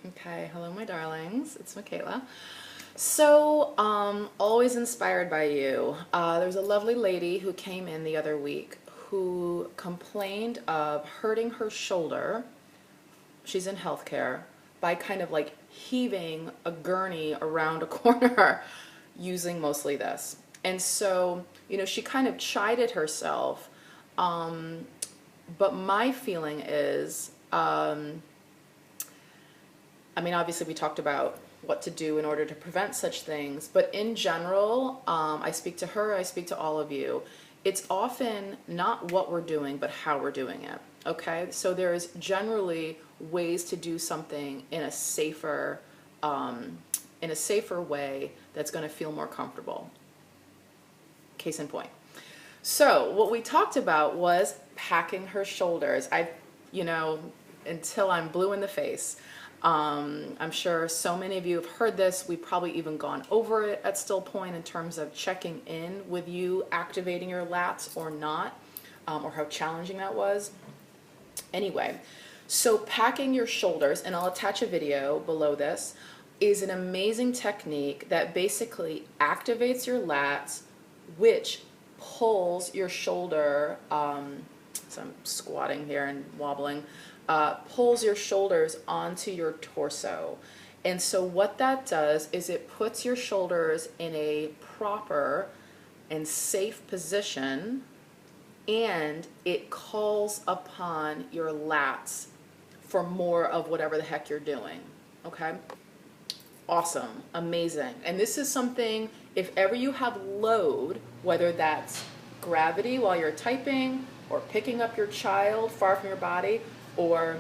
Okay, hello my darlings, it's Michaela. So, always inspired by you. There's a lovely lady who came in the other week who complained of hurting her shoulder. She's in healthcare by kind of like heaving a gurney around a corner using mostly this. And so, she kind of chided herself. But my feeling is, obviously we talked about what to do in order to prevent such things, but in general, I speak to her, I speak to all of you. It's often not what we're doing, but how we're doing it. Okay, so there's generally ways to do something in a safer way that's going to feel more comfortable. Case in point. So what we talked about was packing her shoulders. Until I'm blue in the face. I'm sure so many of you have heard this. We've probably even gone over it at still point in terms of checking in with you activating your lats or not, or how challenging that was. Anyway, so packing your shoulders, and I'll attach a video below this, is an amazing technique that basically activates your lats, which pulls your shoulder, so I'm squatting here and wobbling, pulls your shoulders onto your torso. And so what that does is it puts your shoulders in a proper and safe position, and it calls upon your lats for more of whatever the heck you're doing. Okay? Awesome, amazing. And this is something, if ever you have load, whether that's gravity while you're typing, or picking up your child far from your body, or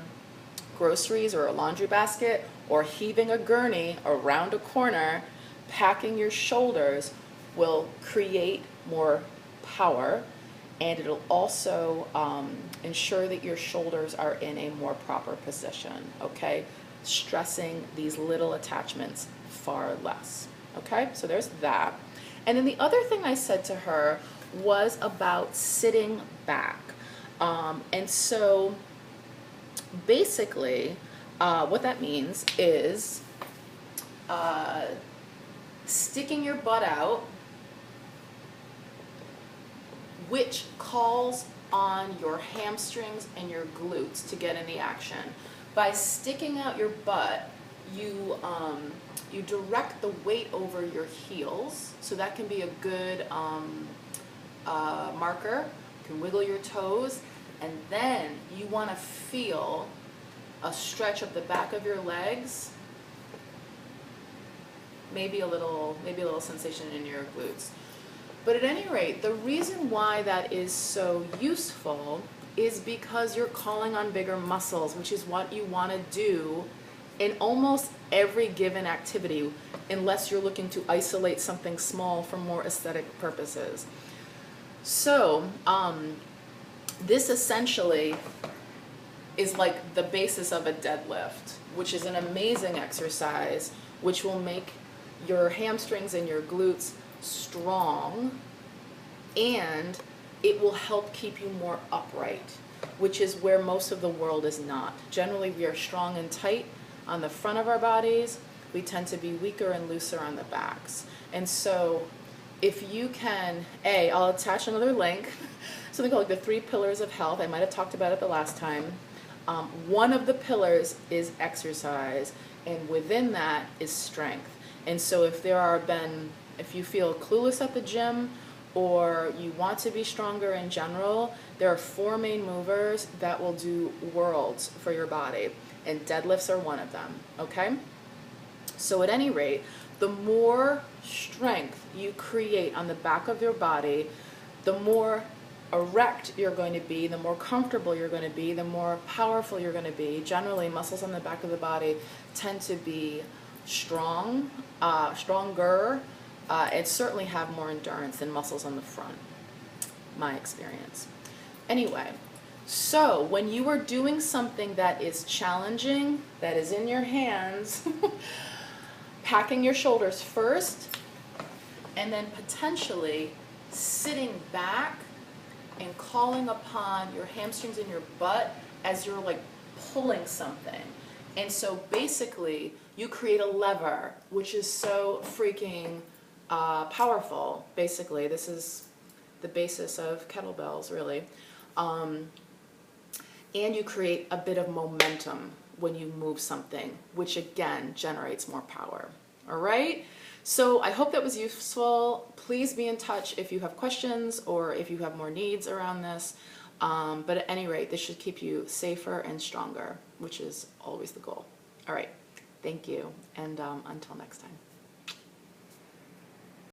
groceries or a laundry basket, or heaving a gurney around a corner, packing your shoulders will create more power, and it'll also ensure that your shoulders are in a more proper position, okay? Stressing these little attachments far less, okay? So there's that. And then the other thing I said to her was about sitting back. And so basically what that means is sticking your butt out, which calls on your hamstrings and your glutes to get in the action. By sticking out your butt, you direct the weight over your heels, so that can be a good marker. You can wiggle your toes, and then you want to feel a stretch of the back of your legs, maybe a little sensation in your glutes. But at any rate, the reason why that is so useful is because you're calling on bigger muscles, which is what you want to do in almost every given activity, unless you're looking to isolate something small for more aesthetic purposes. So this essentially is like the basis of a deadlift, which is an amazing exercise, which will make your hamstrings and your glutes strong, and it will help keep you more upright, which is where most of the world is not. Generally, we are strong and tight on the front of our bodies. We tend to be weaker and looser on the backs. And so if you can, I'll attach another link, something called the 3 pillars of health. I might have talked about it the last time. One of the pillars is exercise, and within that is strength. And so if you feel clueless at the gym, or you want to be stronger in general, there are 4 main movers that will do worlds for your body, and deadlifts are one of them, okay? So at any rate, the more strength you create on the back of your body, the more erect you're going to be, the more comfortable you're going to be, the more powerful you're going to be. Generally, muscles on the back of the body tend to be stronger, and certainly have more endurance than muscles on the front, my experience. Anyway, so when you are doing something that is challenging, that is in your hands, packing your shoulders first, and then potentially sitting back and calling upon your hamstrings and your butt as you're like pulling something. And so basically, you create a lever, which is so freaking powerful. Basically, this is the basis of kettlebells, really. And you create a bit of momentum when you move something, which again generates more power. All right? So I hope that was useful. Please be in touch if you have questions or if you have more needs around this. But at any rate, this should keep you safer and stronger, which is always the goal. All right. Thank you. And until next time.